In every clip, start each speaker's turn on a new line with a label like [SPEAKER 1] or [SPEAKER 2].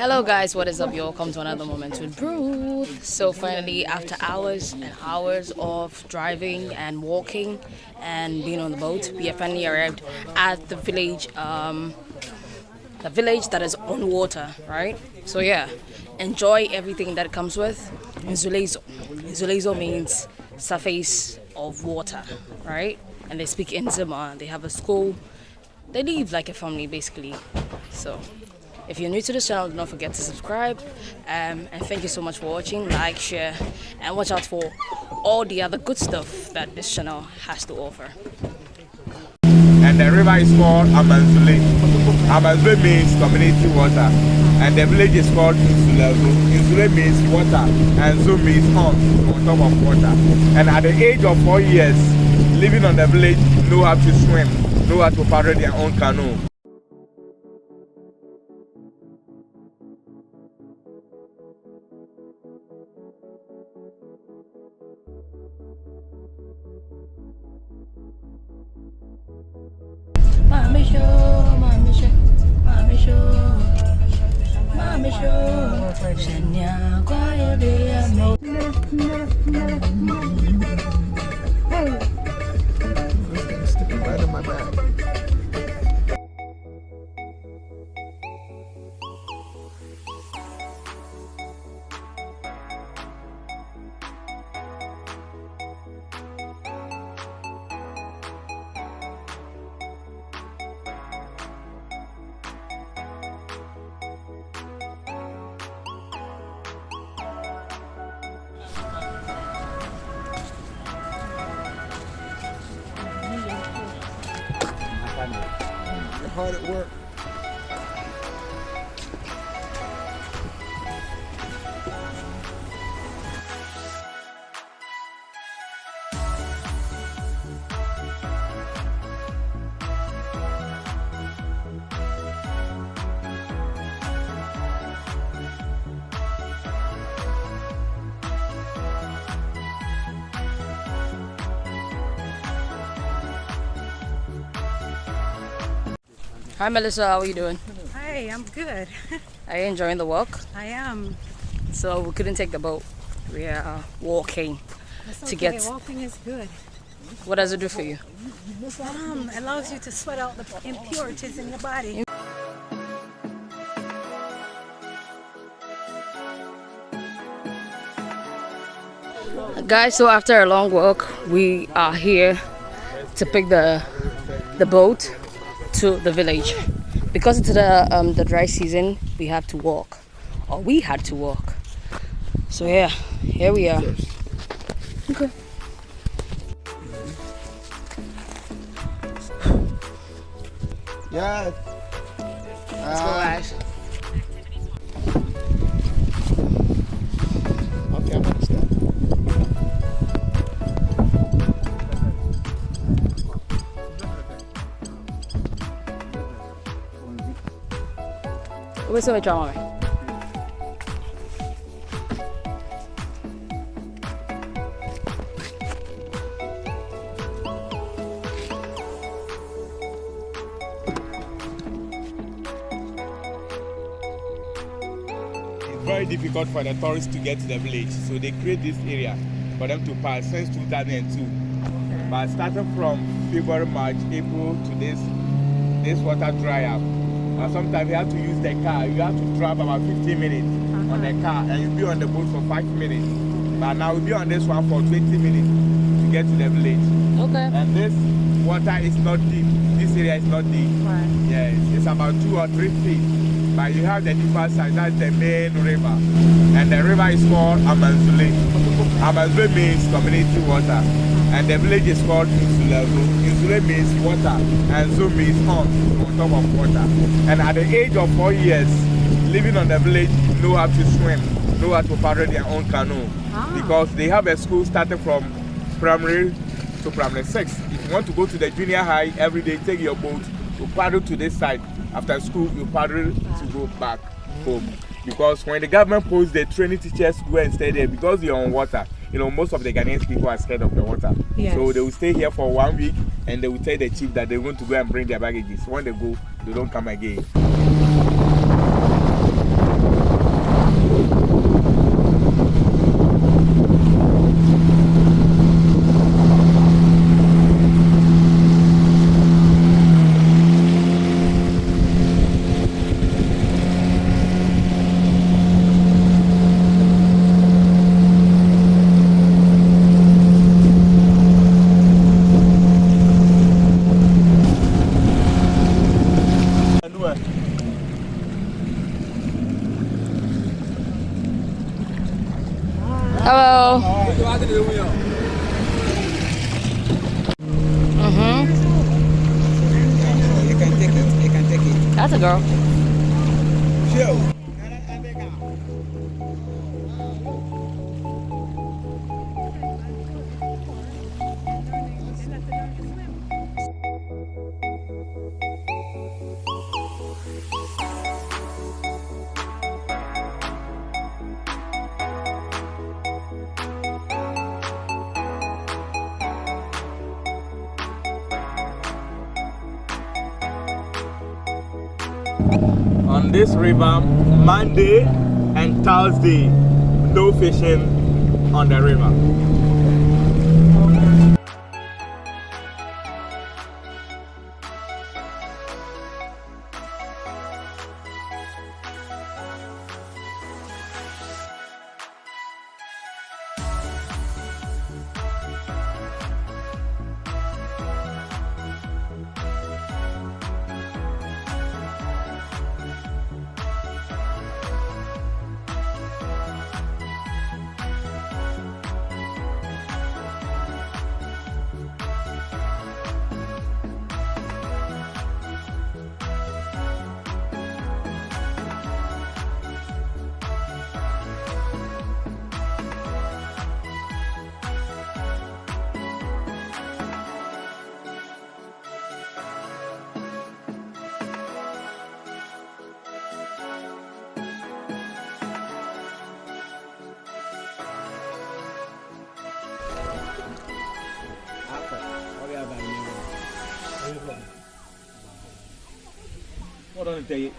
[SPEAKER 1] Hello guys, what is up? You welcome to another moment with Brooth. So finally, after hours and hours of driving and walking and being on the boat, we have finally arrived at the village that is on water, right? So yeah, enjoy everything that comes with. Nzulezu. Nzulezu means surface of water, right? And they speak in Zima. They have a school. They live like a family basically. So if you're new to this channel, do not forget to subscribe. And thank you so much for watching. Like, share, and watch out for all the other good stuff that this channel has to offer.
[SPEAKER 2] And the river is called Nzulezu. Nzulezu means community water. And the village is called Nzulezu. Nzule means water. And Zu means on top of water. And at the age of 4 years, living on the village, know how to swim, know how to paddle their own canoe.
[SPEAKER 1] Mami show, mami show, mami show, mami show. Shania kwa yele me.
[SPEAKER 3] It's sticking right in my bag. You're hard at work.
[SPEAKER 1] Hi Melissa, how are you doing?
[SPEAKER 4] Hi, I'm good.
[SPEAKER 1] Are you enjoying the walk?
[SPEAKER 4] I am.
[SPEAKER 1] So we couldn't take the boat. We are walking
[SPEAKER 4] That's
[SPEAKER 1] to
[SPEAKER 4] okay.
[SPEAKER 1] get.
[SPEAKER 4] Walking is good.
[SPEAKER 1] What does it do for you?
[SPEAKER 4] Allows you to sweat out the impurities in your body.
[SPEAKER 1] Guys, so after a long walk, we are here to pick the boat to the village. Because it's the dry season, we have to walk, or we had to walk. So yeah, here we are. Okay.
[SPEAKER 3] Yeah.
[SPEAKER 1] Let's go, guys.
[SPEAKER 3] Okay, I'm understand.
[SPEAKER 1] What's the drama?
[SPEAKER 2] It's very difficult for the tourists to get to the village, so they create this area for them to pass since 2002. But starting from February, March, April to this water dry up. And sometimes you have to use the car. You have to drive about 15 minutes on the car, and you'll be on the boat for 5 minutes. But now we'll be on this one for 20 minutes to get to the village.
[SPEAKER 1] Okay.
[SPEAKER 2] And this water is not deep. This area is not deep.
[SPEAKER 4] Right.
[SPEAKER 2] Yes, it's about 2 or 3 feet. But you have the deeper side, that's the main river. And the river is called Nzulezu. Nzulezu means community water. And the village is called Nzulezu. Nzule means water. And Zu means on top of water. And at the age of 4 years, living on the village, know how to swim, know how to paddle their own canoe. Because they have a school starting from primary to primary 6. If you want to go to the junior high, every day take your boat to paddle to this side. After school, you paddle to go back home. Because when the government posts the training teachers go and stay there, because you're on water, you know, most of the Ghanaian people are scared of the water.
[SPEAKER 4] Yes.
[SPEAKER 2] So they will stay here for 1 week and they will tell the chief that they want to go and bring their baggages. When they go, they don't come again.
[SPEAKER 1] Hello.
[SPEAKER 5] You can take it. You can take it.
[SPEAKER 1] That's a girl.
[SPEAKER 5] Sure.
[SPEAKER 2] On this river, Monday and Thursday, no fishing on the river.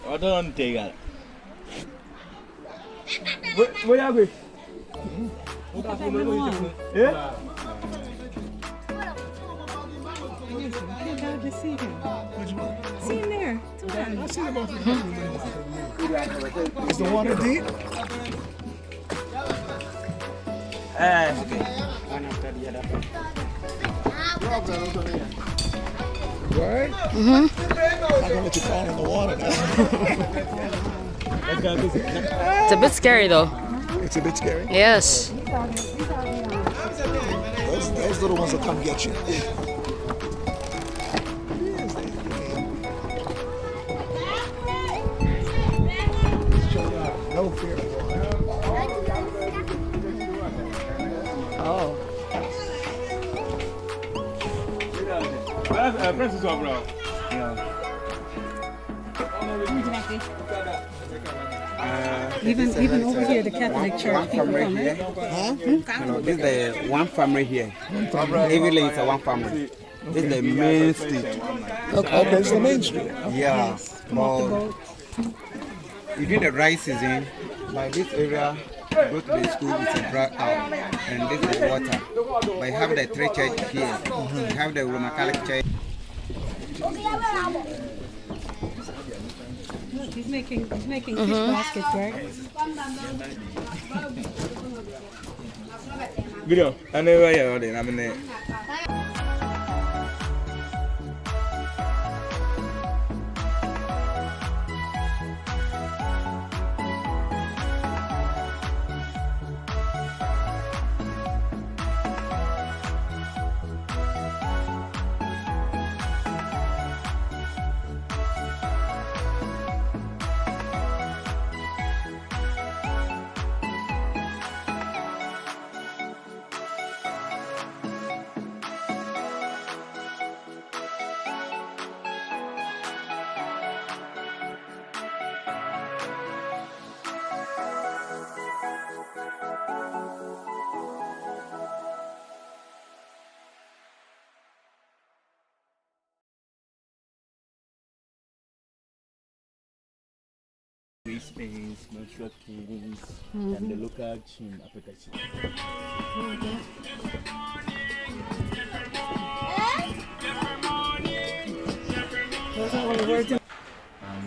[SPEAKER 2] I don't take it. Where are we? Yeah?
[SPEAKER 4] See him there.
[SPEAKER 3] I see them both. Is the water deep?
[SPEAKER 5] One after the other.
[SPEAKER 3] Right? I'm gonna let you fall in the water now.
[SPEAKER 1] It's a bit scary though.
[SPEAKER 3] It's a bit scary.
[SPEAKER 1] Yes.
[SPEAKER 3] Those little ones will come get you. No fear.
[SPEAKER 1] Oh.
[SPEAKER 2] Francis Obra.
[SPEAKER 4] Even over here, the Catholic Church people come, right?
[SPEAKER 5] This is the one family here. Every is a one family. This is the main street.
[SPEAKER 3] Okay, it's the main street.
[SPEAKER 5] Yeah. But within the dry season, like this area, go to the school with a dry out, and this is water. But you have the three church here. You have the Roman Catholic church.
[SPEAKER 4] Look, he's making fish baskets, right?
[SPEAKER 2] Video. I never heard it. I mean,
[SPEAKER 6] Spains, menstrual kings, and the local chin appetite.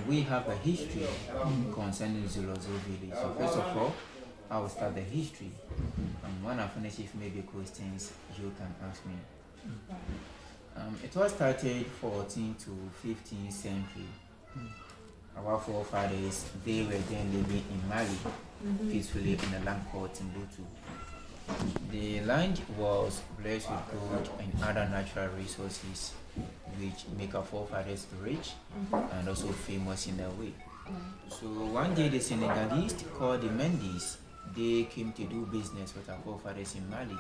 [SPEAKER 5] We have a history concerning Nzulezu village. So first of all, I will start the history. And when I finish, if maybe questions you can ask me. It was started 14th to 15th century. Our forefathers, they were then living in Mali, peacefully in a land called Timbuktu. The land was blessed with gold and other natural resources which make our forefathers rich and also famous in their way. So one day the Senegalese called the Mendes, they came to do business with our forefathers in Mali.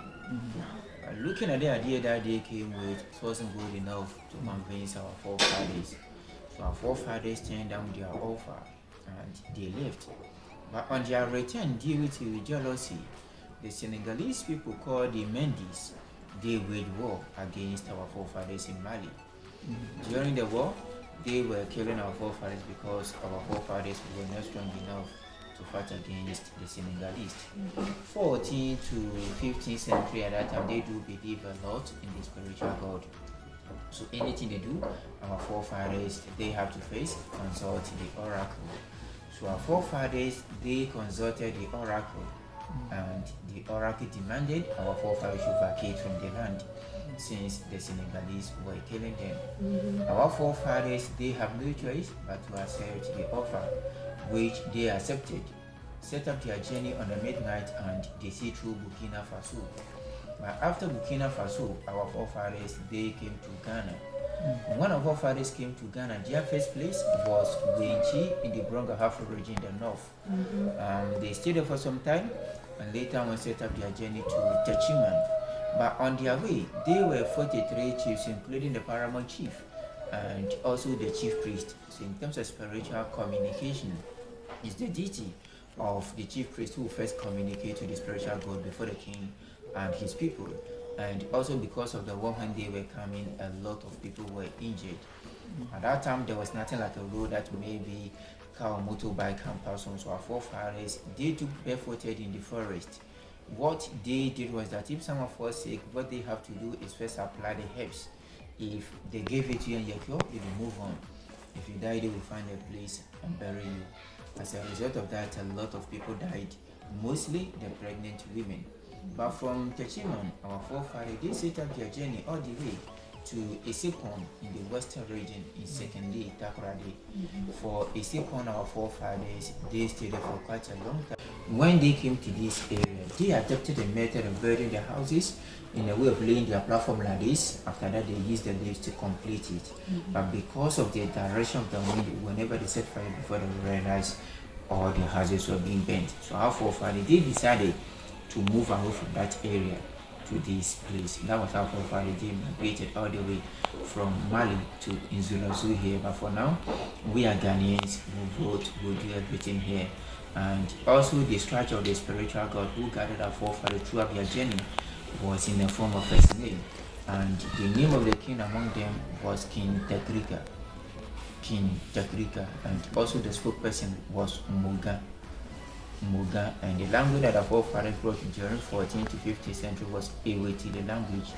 [SPEAKER 5] Looking at the idea that they came with, it wasn't good enough to convince our forefathers. So our forefathers turned down their offer and they left. But on their return, due to jealousy, the Senegalese people called the Mendes, they waged war against our forefathers in Mali. During the war, they were killing our forefathers because our forefathers were not strong enough to fight against the Senegalese. 14th to 15th century at that time, they do believe a lot in the spiritual God. So anything they do, our forefathers, they have to face, consult the oracle. So our forefathers, they consulted the oracle, and the oracle demanded our forefathers should vacate from the land since the Senegalese were killing them. Our forefathers, they have no choice but to accept the offer, which they accepted, set up their journey on the midnight, and they see through Burkina Faso. But after Burkina Faso, our forefathers, they came to Ghana. When our forefathers came to Ghana, their first place was Wenchi in the Brongahafo region in the north. They stayed there for some time and later on set up their journey to Techiman. But on their way, they were 43 chiefs, including the paramount chief and also the chief priest. So in terms of spiritual communication, it's the duty of the chief priest who first communicate to the spiritual God before the king and his people. And also because of the war when they were coming, a lot of people were injured. At that time, there was nothing like a road that maybe car or motorbike can pass on. So our forefathers, they took barefooted in the forest. What they did was that if someone falls sick, what they have to do is first apply the herbs. If they give it to you and you're cured, you will move on. If you die, they will find a place and bury you. As a result of that, a lot of people died, mostly the pregnant women. But from Techiman, our forefathers, they set up their journey all the way to Isipon in the western region in Sekende, Takoradi. For Isipon, our forefathers, they stayed there for quite a long time. When they came to this area, they adopted the method of building their houses in a way of laying their platform like this. After that, they used the leaves to complete it. But because of the direction of the wind, whenever they set fire before they realized all the houses were being burnt. So our forefathers, they decided to move away from that area to this place. That was how forefathers they migrated all the way from Mali to Nzulezu here. But for now, we are Ghanaians who vote, who do everything here. And also the structure of the spiritual God who guided our forefathers throughout their journey was in the form of a snail. And the name of the king among them was King Takrika. And also the spokesperson was Muga. And the language that our forefathers wrote during 14th to 15th century was Ewetile language.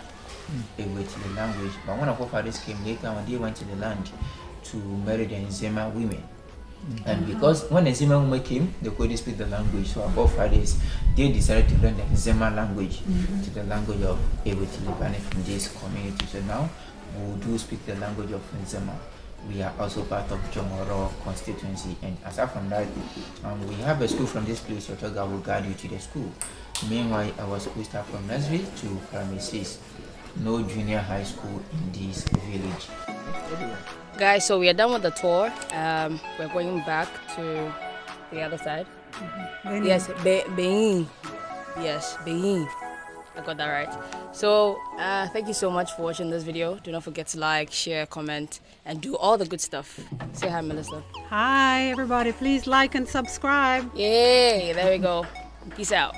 [SPEAKER 5] But when our forefathers came later, when they went to the land to marry the Nzema women, and because when the Nzema women came, they couldn't speak the language, so our forefathers, they decided to learn the Nzema language to the language of Ewetile from this community. So now we do speak the language of Nzema. We are also part of Jomoro constituency, and aside from that, we have a school from this place. Otoga will guide you to the school. Meanwhile, our school start from nursery to primary 6. No junior high school in this village.
[SPEAKER 1] Guys, so we are done with the tour. We're going back to the other side. Yes, Benin. Yes, Benin. I got that right. So thank you so much for watching this video. Do not forget to like, share, comment, and do all the good stuff. Say hi, Melissa.
[SPEAKER 4] Hi, everybody. Please like and subscribe.
[SPEAKER 1] Yay, there we go. Peace out.